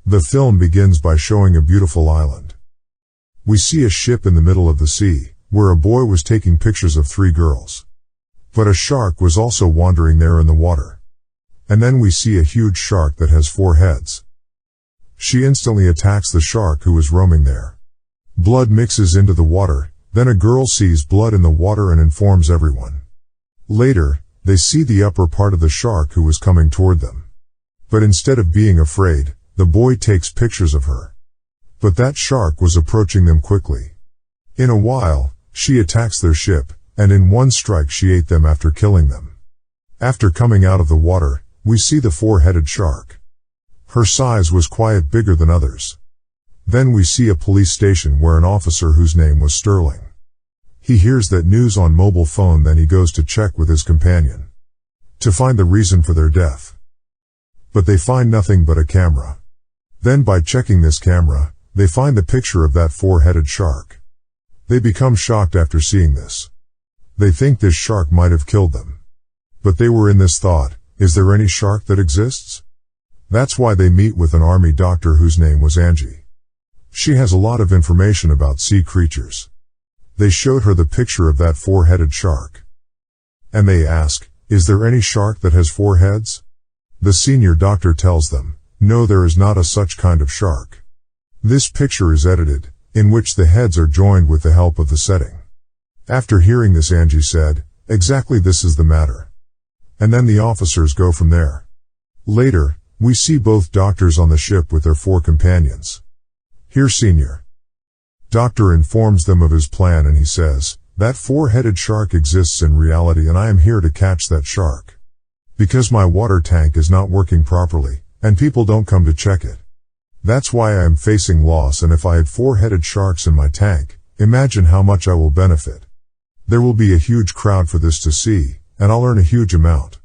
The film begins by showing a beautiful island. We see a ship in the middle of the sea, where a boy was taking pictures of 3 girls. But a shark was also wandering there in the water. And then we see a huge shark that has 4 heads. She instantly attacks the shark who is roaming there. Blood mixes into the water, then a girl sees blood in the water and informs everyone. Later, they see the upper part of the shark who was coming toward them. But instead of being afraid, the boy takes pictures of her. But that shark was approaching them quickly. In a while, she attacks their ship, and in one strike she ate them after killing them. After coming out of the water, we see the 4-headed shark. Her size was quite bigger than others. Then we see a police station where an officer whose name was Sterling. He hears that news on mobile phone, then he goes to check with his companion to find the reason for their death. But they find nothing but a camera. Then by checking this camera, they find the picture of that 4-headed shark. They become shocked after seeing this. They think this shark might have killed them. But they were in this thought, is there any shark that exists? That's why they meet with an army doctor whose name was Angie. She has a lot of information about sea creatures. They showed her the picture of that 4-headed shark. And they ask, is there any shark that has 4 heads? The senior doctor tells them, no, there is not a such kind of shark. This picture is edited, in which the heads are joined with the help of the setting. After hearing this, Angie said, exactly, this is the matter. And then the officers go from there. Later, we see both doctors on the ship with their 4 companions. Here senior doctor informs them of his plan, and he says, that 4-headed shark exists in reality, and I am here to catch that shark. Because my water tank is not working properly, and people don't come to check it. That's why I am facing loss, and if I had 4-headed sharks in my tank, imagine how much I will benefit. There will be a huge crowd for this to see, and I'll earn a huge amount.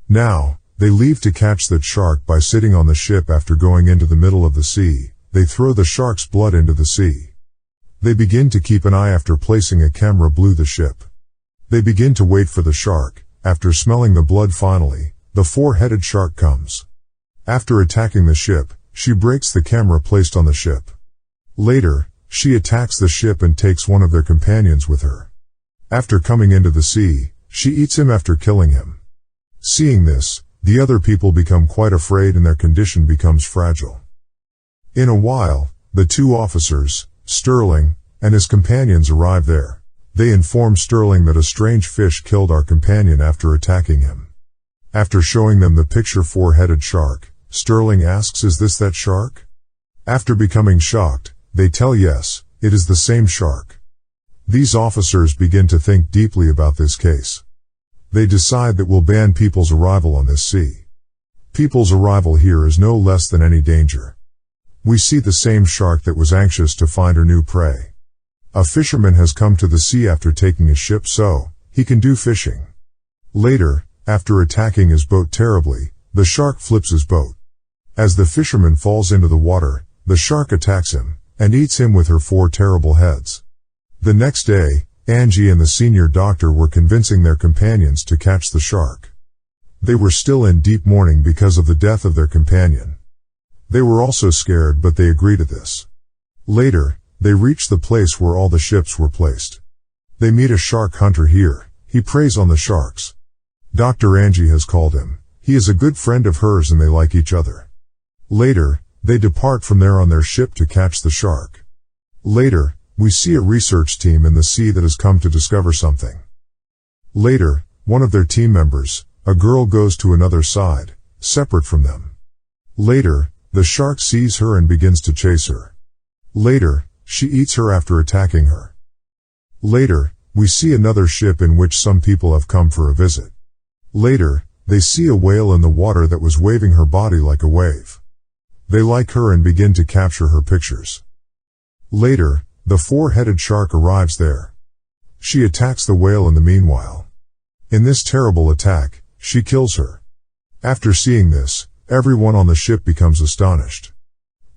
Now, they leave to catch that shark by sitting on the ship. After going into the middle of the sea, they throw the shark's blood into the sea. They begin to keep an eye. After placing a camera below the ship, they begin to wait for the shark. After smelling the blood, finally, the 4-headed shark comes. After attacking the ship, she breaks the camera placed on the ship. Later, she attacks the ship and takes one of their companions with her. After coming into the sea, she eats him after killing him. Seeing this, the other people become quite afraid and their condition becomes fragile. In a while, the 2 officers, Sterling and his companions, arrive there. They inform Sterling that a strange fish killed our companion after attacking him. After showing them the picture 4-headed shark, Sterling asks, is this that shark? After becoming shocked, they tell yes, it is the same shark. These officers begin to think deeply about this case. They decide that will ban people's arrival on this sea. People's arrival here is no less than any danger. We see the same shark that was anxious to find her new prey. A fisherman has come to the sea after taking a ship so he can do fishing. Later, after attacking his boat terribly, the shark flips his boat. As the fisherman falls into the water, the shark attacks him and eats him with her 4 terrible heads. The next day, Angie and the senior doctor were convincing their companions to catch the shark. They were still in deep mourning because of the death of their companion. They were also scared, but they agreed to this. Later, they reach the place where all the ships were placed. They meet a shark hunter here. He preys on the sharks. Dr. Angie has called him. He is a good friend of hers and they like each other. Later, they depart from there on their ship to catch the shark. Later, we see a research team in the sea that has come to discover something. Later, one of their team members, a girl, goes to another side, separate from them. Later, the shark sees her and begins to chase her. Later, she eats her after attacking her. Later, we see another ship in which some people have come for a visit. Later, they see a whale in the water that was waving her body like a wave. They like her and begin to capture her pictures. Later, the 4-headed shark arrives there. She attacks the whale in the meanwhile. In this terrible attack, she kills her. After seeing this, everyone on the ship becomes astonished.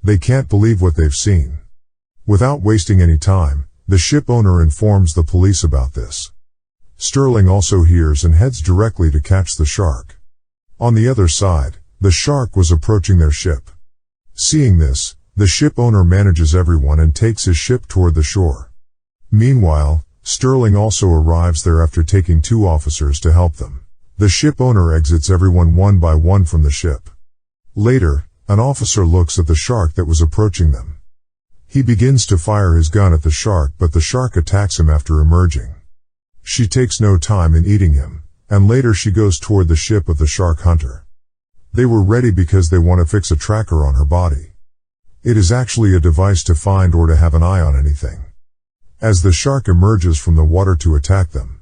They can't believe what they've seen. Without wasting any time, the ship owner informs the police about this. Sterling also hears and heads directly to catch the shark. On the other side, the shark was approaching their ship. Seeing this, the ship owner manages everyone and takes his ship toward the shore. Meanwhile, Sterling also arrives there after taking 2 officers to help them. The ship owner exits everyone one by one from the ship. Later, an officer looks at the shark that was approaching them. He begins to fire his gun at the shark, but the shark attacks him after emerging. She takes no time in eating him, and later she goes toward the ship of the shark hunter. They were ready because they want to fix a tracker on her body. It is actually a device to find or to have an eye on anything. As the shark emerges from the water to attack them,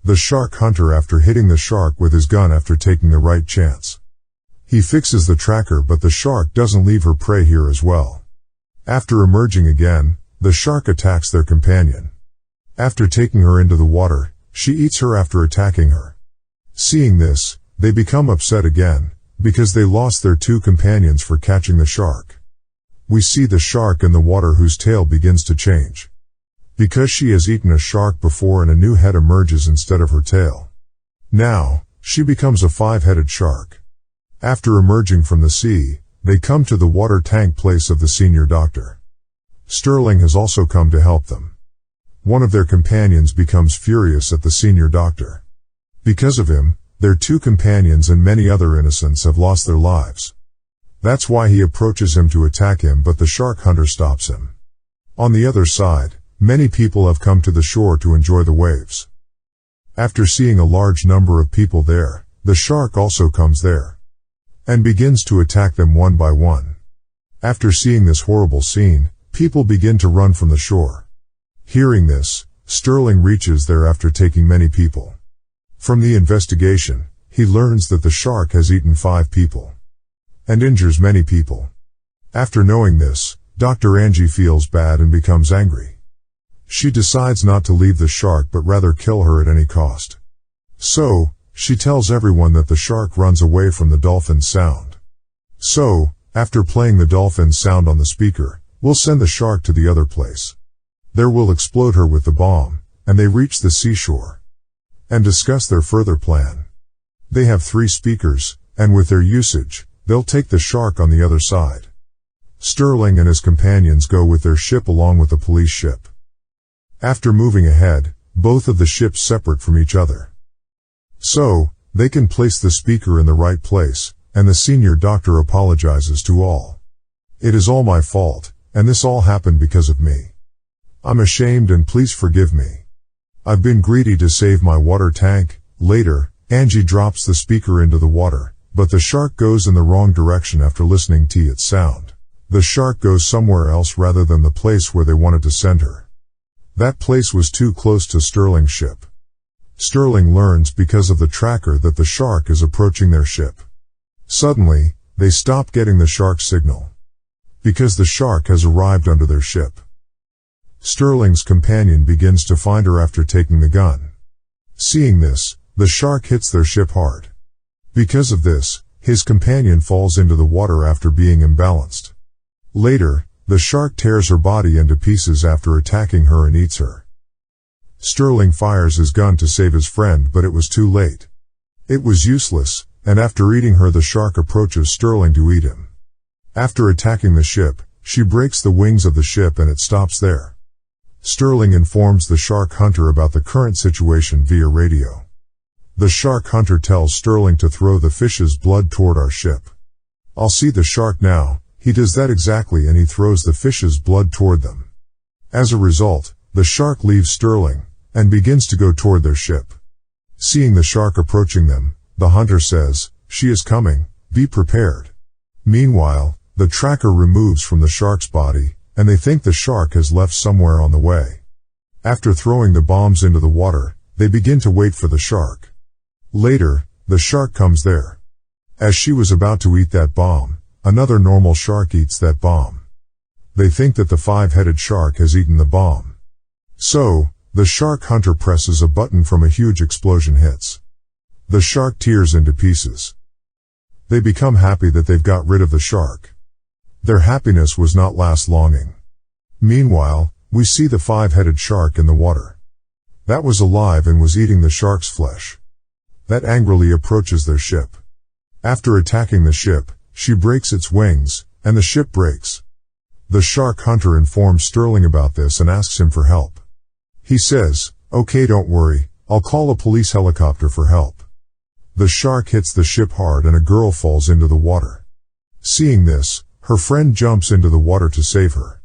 the shark hunter, after hitting the shark with his gun after taking the right chance, he fixes the tracker, but the shark doesn't leave her prey here as well. After emerging again, the shark attacks their companion. After taking her into the water, she eats her after attacking her. Seeing this, they become upset again, because they lost their 2 companions for catching the shark. We see the shark in the water whose tail begins to change. Because she has eaten a shark before and a new head emerges instead of her tail. Now, she becomes a 5-headed shark. After emerging from the sea, they come to the water tank place of the senior doctor. Sterling has also come to help them. One of their companions becomes furious at the senior doctor. Because of him, their 2 companions and many other innocents have lost their lives. That's why he approaches him to attack him, but the shark hunter stops him. On the other side, many people have come to the shore to enjoy the waves. After seeing a large number of people there, the shark also comes there and begins to attack them one by one. After seeing this horrible scene, people begin to run from the shore. Hearing this, Sterling reaches there after taking many people. From the investigation, he learns that the shark has eaten 5 people and injures many people. After knowing this, Dr. Angie feels bad and becomes angry. She decides not to leave the shark but rather kill her at any cost. So, she tells everyone that the shark runs away from the dolphin sound. So, after playing the dolphin sound on the speaker, we'll send the shark to the other place. There we'll explode her with the bomb, and they reach the seashore and discuss their further plan. They have 3 speakers, and with their usage, they'll take the shark on the other side. Sterling and his companions go with their ship along with the police ship. After moving ahead, both of the ships separate from each other. So, they can place the speaker in the right place, and the senior doctor apologizes to all. It is all my fault, and this all happened because of me. I'm ashamed and please forgive me. I've been greedy to save my water tank. Later, Angie drops the speaker into the water, but the shark goes in the wrong direction after listening to its sound. The shark goes somewhere else rather than the place where they wanted to send her. That place was too close to Sterling's ship. Sterling learns because of the tracker that the shark is approaching their ship. Suddenly, they stop getting the shark's signal, because the shark has arrived under their ship. Sterling's companion begins to find her after taking the gun. Seeing this, the shark hits their ship hard. Because of this, his companion falls into the water after being imbalanced. Later, the shark tears her body into pieces after attacking her and eats her. Sterling fires his gun to save his friend, but it was too late. It was useless, and after eating her, the shark approaches Sterling to eat him. After attacking the ship, she breaks the wings of the ship and it stops there. Sterling informs the shark hunter about the current situation via radio. The shark hunter tells Sterling to throw the fish's blood toward our ship. I'll see the shark now. He does that exactly, and he throws the fish's blood toward them. As a result, the shark leaves Sterling and begins to go toward their ship. Seeing the shark approaching them, the hunter says, "She is coming, be prepared." Meanwhile, the tracker removes from the shark's body, and they think the shark has left somewhere on the way. After throwing the bombs into the water, they begin to wait for the shark. Later, the shark comes there. As she was about to eat that bomb, another normal shark eats that bomb. They think that the 5-headed shark has eaten the bomb. So, the shark hunter presses a button from a huge explosion hits. The shark tears into pieces. They become happy that they've got rid of the shark. Their happiness was not last longing. Meanwhile, we see the 5-headed shark in the water. That was alive and was eating the shark's flesh. That angrily approaches their ship. After attacking the ship, she breaks its wings, and the ship breaks. The shark hunter informs Sterling about this and asks him for help. He says, "Okay, don't worry, I'll call a police helicopter for help." The shark hits the ship hard and a girl falls into the water. Seeing this, her friend jumps into the water to save her.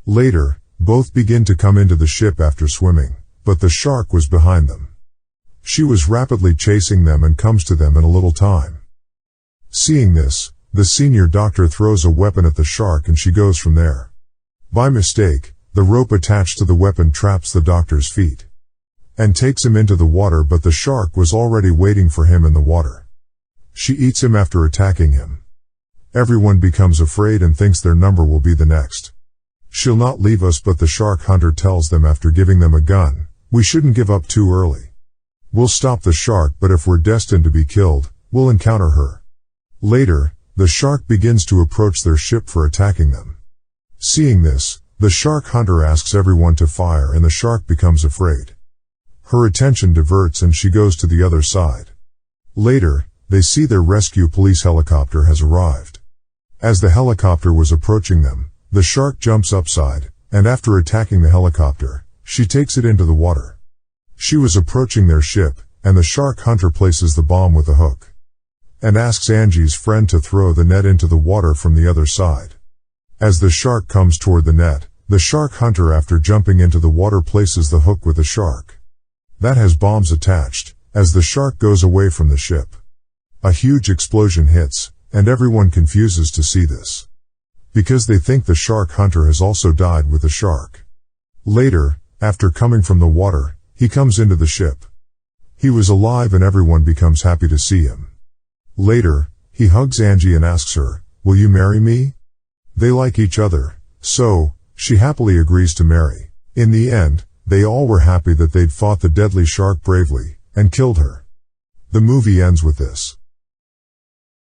Later, both begin to come into the ship after swimming, but the shark was behind them. She was rapidly chasing them and comes to them in a little time. Seeing this, the senior doctor throws a weapon at the shark and she goes from there. By mistake, the rope attached to the weapon traps the doctor's feet and takes him into the water, but the shark was already waiting for him in the water. She eats him after attacking him. Everyone becomes afraid and thinks their number will be the next. She'll not leave us, but the shark hunter tells them after giving them a gun, "We shouldn't give up too early. We'll stop the shark, but if we're destined to be killed, we'll encounter her." Later, the shark begins to approach their ship for attacking them. Seeing this, the shark hunter asks everyone to fire and the shark becomes afraid. Her attention diverts and she goes to the other side. Later, they see their rescue police helicopter has arrived. As the helicopter was approaching them, the shark jumps upside, and after attacking the helicopter, she takes it into the water. She was approaching their ship, and the shark hunter places the bomb with a hook and asks Angie's friend to throw the net into the water from the other side. As the shark comes toward the net, the shark hunter, after jumping into the water, places the hook with the shark that has bombs attached. As the shark goes away from the ship, a huge explosion hits, and everyone confuses to see this, because they think the shark hunter has also died with the shark. Later, after coming from the water, he comes into the ship. He was alive and everyone becomes happy to see him. Later, he hugs Angie and asks her, "Will you marry me?" They like each other, so she happily agrees to marry. In the end, they all were happy that they'd fought the deadly shark bravely and killed her. The movie ends with this.